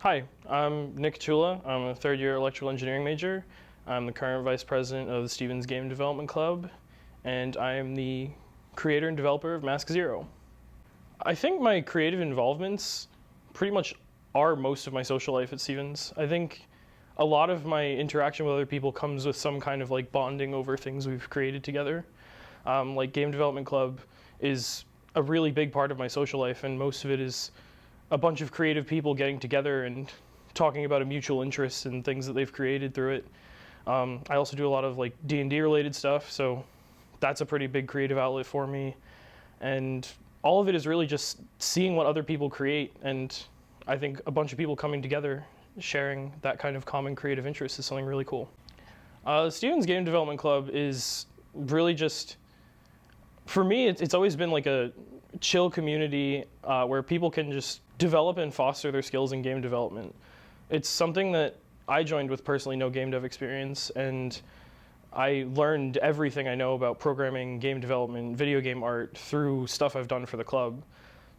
Hi, I'm Nick Ciulla. I'm a third-year electrical engineering major. I'm the current vice president of the Stevens Game Development Club, and I am the creator and developer of Masque. I think my creative involvements pretty much are most of my social life at Stevens. I think a lot of my interaction with other people comes with some kind of like bonding over things we've created together. Like Game Development Club is a really big part of my social life, and most of it is a bunch of creative people getting together and talking about a mutual interest in things that they've created through it. I also do a lot of like D&D related stuff, so that's a pretty big creative outlet for me. And all of it is really just seeing what other people create, and I think a bunch of people coming together, sharing that kind of common creative interest is something really cool. Stevens Game Development Club is really just, for me, it's always been like a chill community where people can just develop and foster their skills in game development. It's something that I joined with personally no game dev experience, and I learned everything I know about programming, game development, video game art through stuff I've done for the club.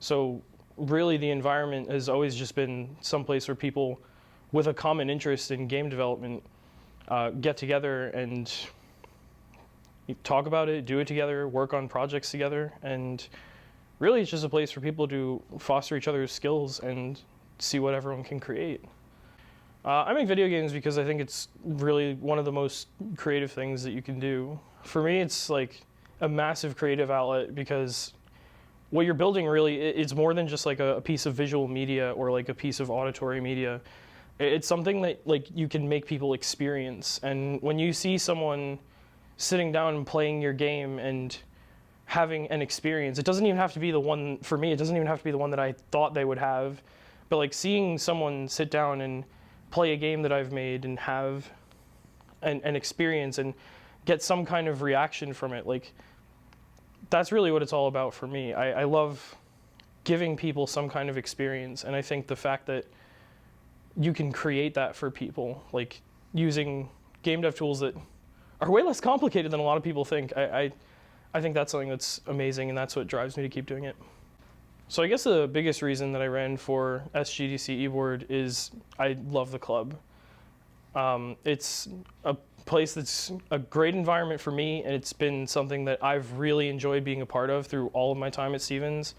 So really the environment has always just been someplace where people with a common interest in game development get together and talk about it, do it together, work on projects together, and really it's just a place for people to foster each other's skills and see what everyone can create. I make video games because I think it's really one of the most creative things that you can do. For me, it's like a massive creative outlet because what you're building really, it's more than just like a piece of visual media or like a piece of auditory media. It's something that like you can make people experience. And when you see someone sitting down and playing your game and having an experience, it doesn't even have to be the one, for me, it doesn't even have to be the one that I thought they would have, but like seeing someone sit down and play a game that I've made and have an experience and get some kind of reaction from it, like that's really what it's all about for me. I love giving people some kind of experience, and I think the fact that you can create that for people, like using game dev tools that are way less complicated than a lot of people think, I think that's something that's amazing, and that's what drives me to keep doing it. So I guess the biggest reason that I ran for SGDC eBoard is I love the club. It's a place that's a great environment for me, and it's been something that I've really enjoyed being a part of through all of my time at Stevens.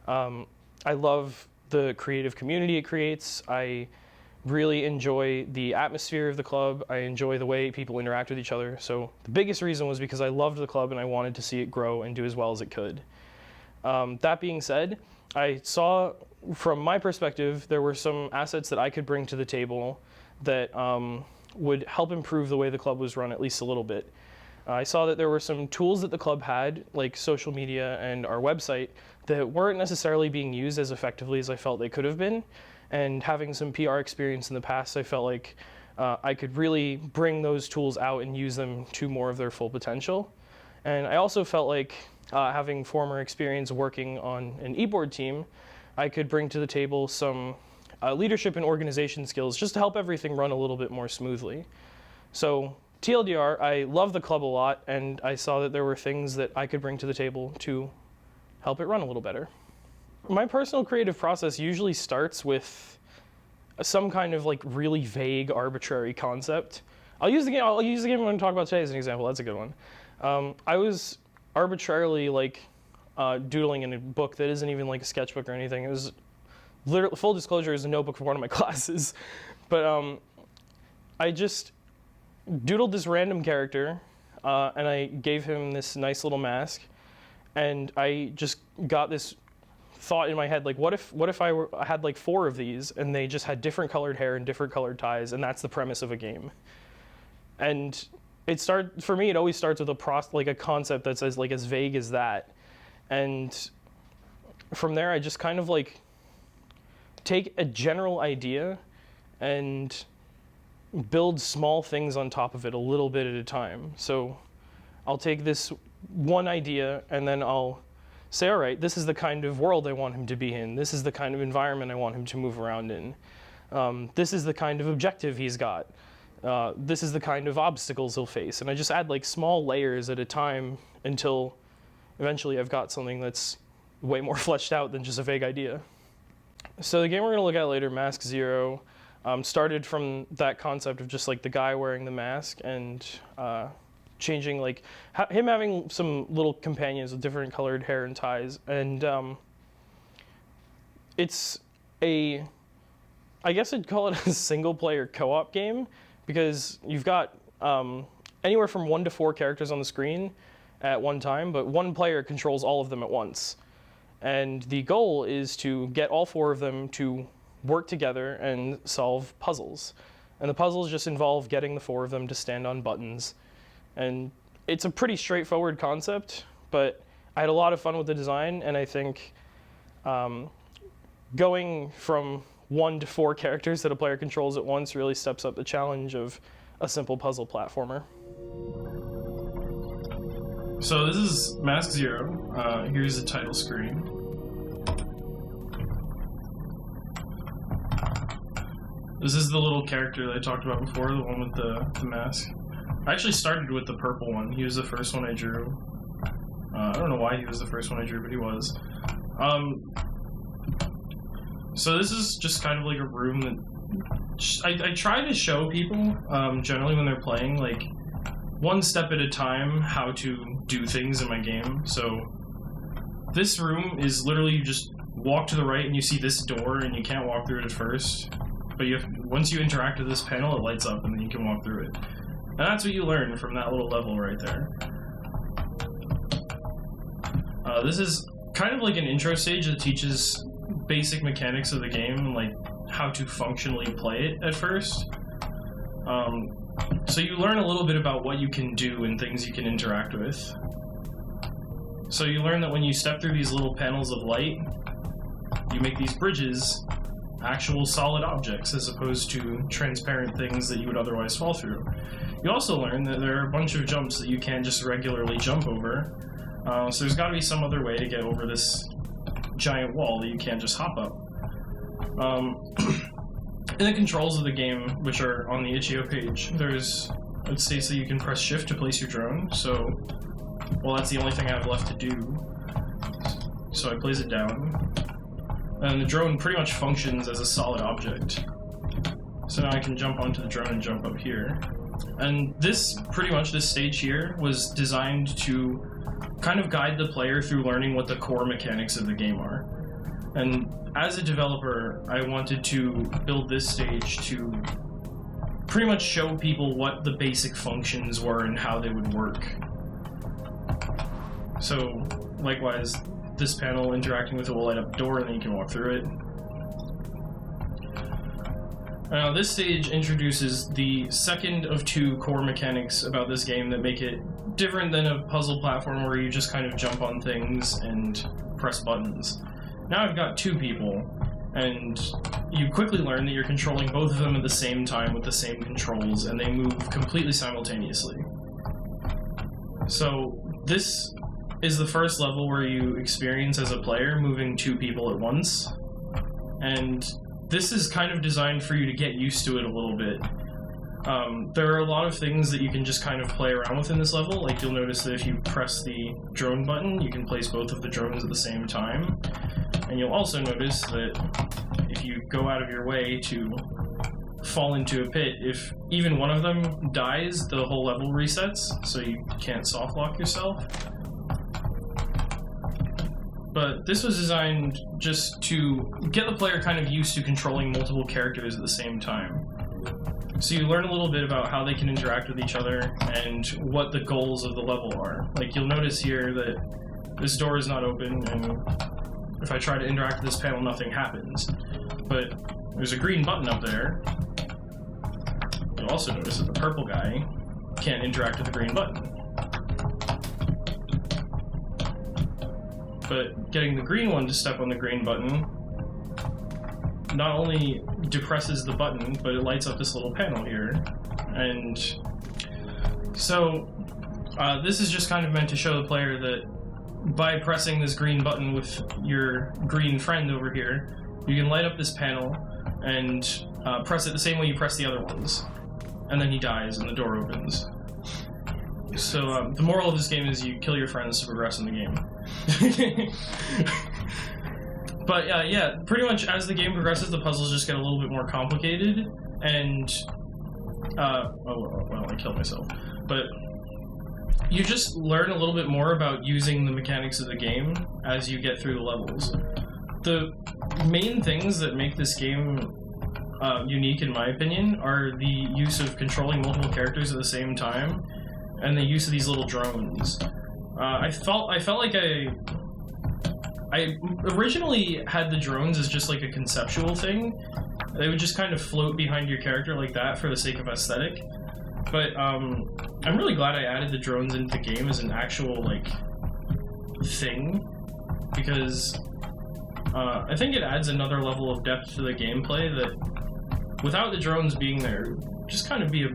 I love the creative community it creates. I really enjoy the atmosphere of the club. I enjoy the way people interact with each other. So the biggest reason was because I loved the club and I wanted to see it grow and do as well as it could. That being said, I saw, from my perspective, there were some assets that I could bring to the table that would help improve the way the club was run at least a little bit. I saw that there were some tools that the club had, like social media and our website, that weren't necessarily being used as effectively as I felt they could have been. And having some PR experience in the past, I felt like I could really bring those tools out and use them to more of their full potential. And I also felt like having former experience working on an eBoard team, I could bring to the table some leadership and organization skills just to help everything run a little bit more smoothly. So TLDR, I love the club a lot, and I saw that there were things that I could bring to the table to help it run a little better. My personal creative process usually starts with some kind of like really vague, arbitrary concept. I'll use the game I'm going to talk about today as an example. That's a good one. I was arbitrarily like doodling in a book that isn't even like a sketchbook or anything. It was literally, full disclosure, it was a notebook for one of my classes. But I just doodled this random character, and I gave him this nice little mask, and I just got this thought in my head, like what if I had like 4 of these and they just had different colored hair and different colored ties, and that's the premise of a game. And for me, it always starts with a concept that's as vague as that. And from there, I just kind of like take a general idea and build small things on top of it a little bit at a time. So I'll take this one idea and then I'll say, all right, this is the kind of world I want him to be in. This is the kind of environment I want him to move around in. This is the kind of objective he's got. This is the kind of obstacles he'll face. And I just add like small layers at a time until eventually I've got something that's way more fleshed out than just a vague idea. So the game we're going to look at later, Masque Zero, started from that concept of just like the guy wearing the mask and changing, like him having some little companions with different colored hair and ties. And it's I guess I'd call it a single player co-op game, because you've got anywhere from 1 to 4 characters on the screen at one time, but one player controls all of them at once. And the goal is to get all 4 of them to work together and solve puzzles. And the puzzles just involve getting the 4 of them to stand on buttons. And it's a pretty straightforward concept, but I had a lot of fun with the design, and I think going from 1 to 4 characters that a player controls at once really steps up the challenge of a simple puzzle platformer. So this is Masque Zero. Here's the title screen. This is the little character that I talked about before, the one with the mask. I actually started with the purple one. He was the first one I drew. I don't know why he was the first one I drew, but he was. So this is just kind of like a room that I try to show people, generally when they're playing, like, one step at a time how to do things in my game. So this room is literally, you just walk to the right and you see this door and you can't walk through it at first. But once you interact with this panel, it lights up and then you can walk through it. And that's what you learn from that little level right there. This is kind of like an intro stage that teaches basic mechanics of the game and like how to functionally play it at first. So you learn a little bit about what you can do and things you can interact with. So you learn that when you step through these little panels of light, you make these bridges actual solid objects as opposed to transparent things that you would otherwise fall through. You also learn that there are a bunch of jumps that you can't just regularly jump over. So there's got to be some other way to get over this giant wall that you can't just hop up. In the controls of the game, which are on the itch.io page, it states that you can press shift to place your drone, so, well, that's the only thing I have left to do. So I place it down, and the drone pretty much functions as a solid object. So now I can jump onto the drone and jump up here. And this stage here was designed to kind of guide the player through learning what the core mechanics of the game are. And as a developer, I wanted to build this stage to pretty much show people what the basic functions were and how they would work. So, likewise, this panel interacting with it will light up a door and then you can walk through it. Now, this stage introduces the second of 2 core mechanics about this game that make it different than a puzzle platform where you just kind of jump on things and press buttons. Now I've got 2 people, and you quickly learn that you're controlling both of them at the same time with the same controls, and they move completely simultaneously. So this is the first level where you experience as a player moving 2 people at once, and this is kind of designed for you to get used to it a little bit. There are a lot of things that you can just kind of play around with in this level. Like, you'll notice that if you press the drone button, you can place both of the drones at the same time. And you'll also notice that if you go out of your way to fall into a pit, if even one of them dies, the whole level resets, so you can't soft lock yourself. But this was designed just to get the player kind of used to controlling multiple characters at the same time. So you learn a little bit about how they can interact with each other and what the goals of the level are. Like, you'll notice here that this door is not open, and if I try to interact with this panel, nothing happens. But there's a green button up there. You'll also notice that the purple guy can't interact with the green button. But getting the green one to step on the green button not only depresses the button, but it lights up this little panel here. And so this is just kind of meant to show the player that by pressing this green button with your green friend over here, you can light up this panel and press it the same way you press the other ones. And then he dies and the door opens. So the moral of this game is you kill your friends to progress in the game. But yeah, pretty much as the game progresses, the puzzles just get a little bit more complicated, and well, I killed myself. But you just learn a little bit more about using the mechanics of the game as you get through the levels. The main things that make this game unique, in my opinion, are the use of controlling multiple characters at the same time, and the use of these little drones. I felt like I originally had the drones as just like a conceptual thing. They would just kind of float behind your character like that for the sake of aesthetic. But I'm really glad I added the drones into the game as an actual like thing, because I think it adds another level of depth to the gameplay that without the drones being there, it would just kind of be a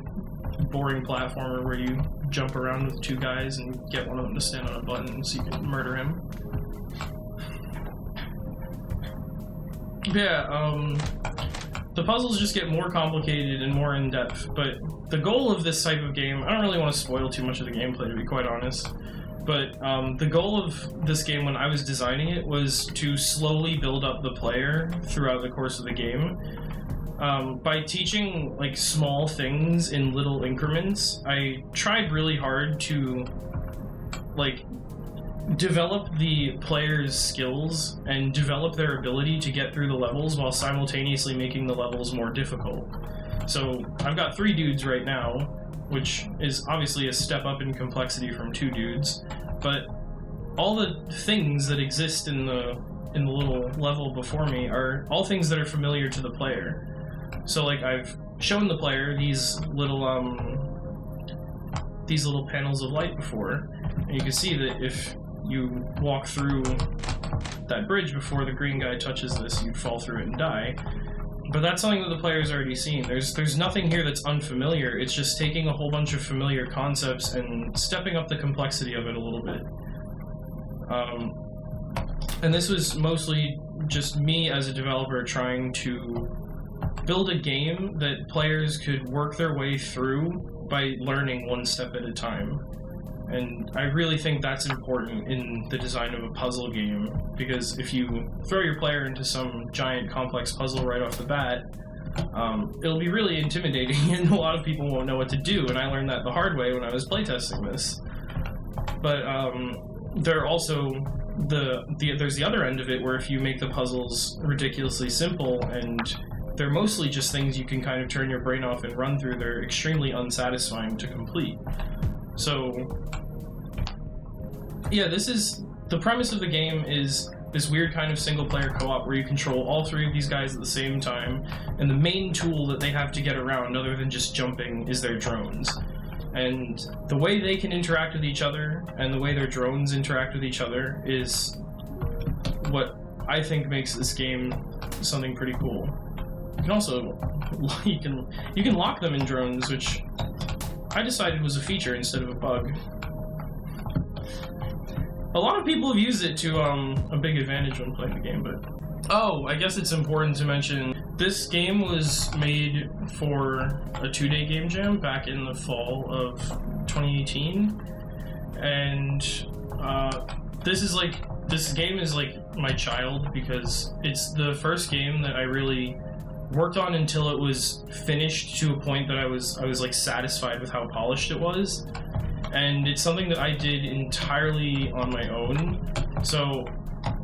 boring platformer where you jump around with two guys and get one of them to stand on a button so you can murder him. Yeah, the puzzles just get more complicated and more in-depth, but the goal of this type of game, I don't really want to spoil too much of the gameplay, to be quite honest, but the goal of this game when I was designing it was to slowly build up the player throughout the course of the game. By teaching like small things in little increments, I tried really hard to like develop the player's skills and develop their ability to get through the levels while simultaneously making the levels more difficult. So I've got 3 dudes right now, which is obviously a step up in complexity from 2 dudes, but all the things that exist in the little level before me are all things that are familiar to the player. So like I've shown the player these little panels of light before, and you can see that if you walk through that bridge before the green guy touches this, you fall through it and die. But that's something that the player's already seen. There's nothing here that's unfamiliar. It's just taking a whole bunch of familiar concepts and stepping up the complexity of it a little bit. And this was mostly just me as a developer trying to build a game that players could work their way through by learning one step at a time. And I really think that's important in the design of a puzzle game, because if you throw your player into some giant complex puzzle right off the bat, it'll be really intimidating and a lot of people won't know what to do, and I learned that the hard way when I was playtesting this. But there are also there's the other end of it, where if you make the puzzles ridiculously simple and they're mostly just things you can kind of turn your brain off and run through, they're extremely unsatisfying to complete. So yeah, the premise of the game is this weird kind of single-player co-op where you control all 3 of these guys at the same time, and the main tool that they have to get around, other than just jumping, is their drones. And the way they can interact with each other, and the way their drones interact with each other, is what I think makes this game something pretty cool. You can also you can lock them in drones, which I decided was a feature instead of a bug. A lot of people have used it to a big advantage when playing the game, but... Oh, I guess it's important to mention, this game was made for a 2-day game jam back in the fall of 2018, and this game is like my child, because it's the first game that I really worked on until it was finished to a point that I was like satisfied with how polished it was. And it's something that I did entirely on my own, so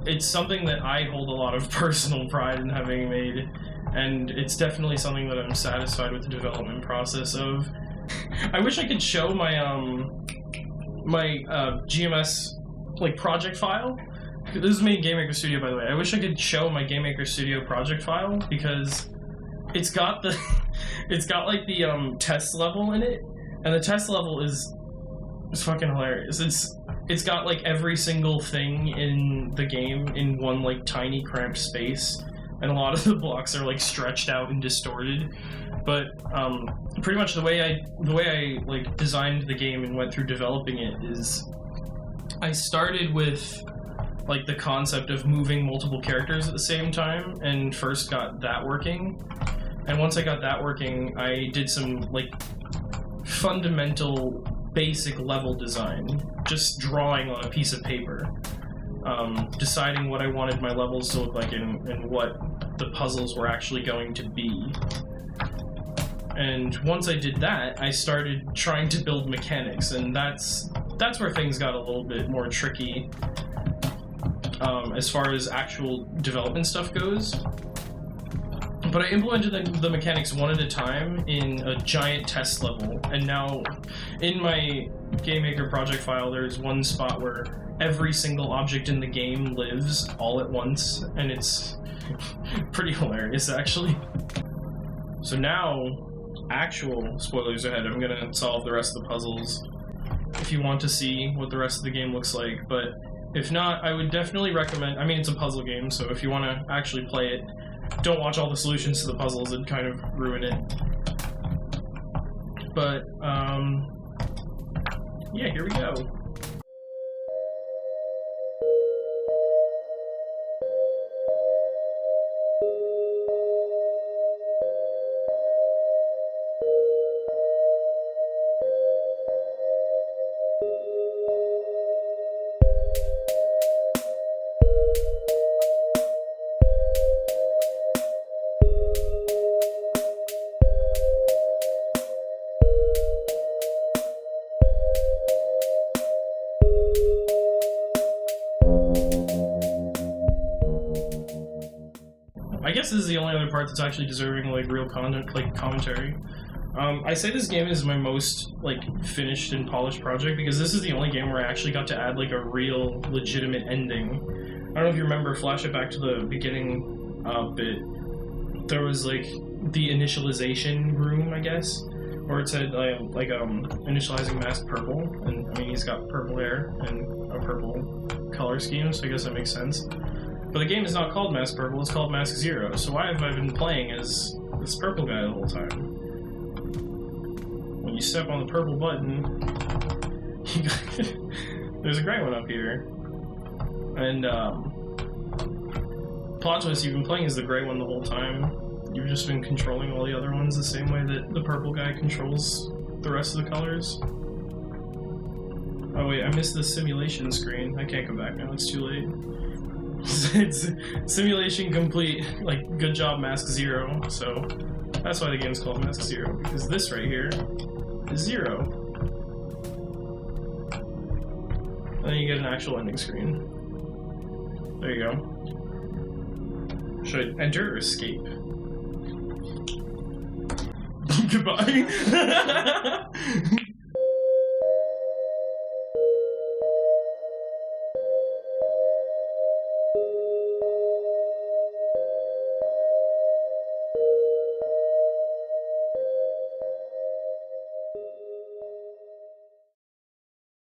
it's something that I hold a lot of personal pride in having made, and it's definitely something that I'm satisfied with the development process of. I wish I could show my GMS like project file. This is made in GameMaker Studio, by the way. I wish I could show my GameMaker Studio project file, because it's got the like the test level in it, and the test level is fucking hilarious. It's got like every single thing in the game in one like tiny cramped space, and a lot of the blocks are like stretched out and distorted. But pretty much the way I like designed the game and went through developing it is I started with like the concept of moving multiple characters at the same time, and first got that working. And once I got that working, I did some like fundamental basic level design, just drawing on a piece of paper. deciding what I wanted my levels to look like and what the puzzles were actually going to be. And once I did that, I started trying to build mechanics, and that's where things got a little bit more tricky as far as actual development stuff goes. But I implemented the mechanics one at a time in a giant test level, and now in my GameMaker project file there's one spot where every single object in the game lives all at once, and it's pretty hilarious actually. So now, actual spoilers ahead, I'm gonna solve the rest of the puzzles if you want to see what the rest of the game looks like, but if not, I would definitely recommend, I mean it's a puzzle game, so if you want to actually play it, don't watch all the solutions to the puzzles, it'd kind of ruin it. But, yeah, here we go. I guess this is the only other part that's actually deserving like real content, like commentary. I say this game is my most like finished and polished project because this is the only game where I actually got to add like a real legitimate ending. I don't know if you remember, flash it back to the beginning bit. There was like the initialization room, I guess, where it said initializing Masque purple, and I mean he's got purple hair and a purple color scheme, so I guess that makes sense. But the game is not called Masque Purple, it's called Masque Zero, so why have I been playing as this purple guy the whole time? When you step on the purple button, there's a gray one up here. And, plot twist, you've been playing as the gray one the whole time. You've just been controlling all the other ones the same way that the purple guy controls the rest of the colors. Oh wait, I missed the simulation screen. I can't go back now, it's too late. It's simulation complete, like, good job Masque Zero, so that's why the game's called Masque Zero, because this right here is 0. And then you get an actual ending screen. There you go. Should I enter or escape? Goodbye.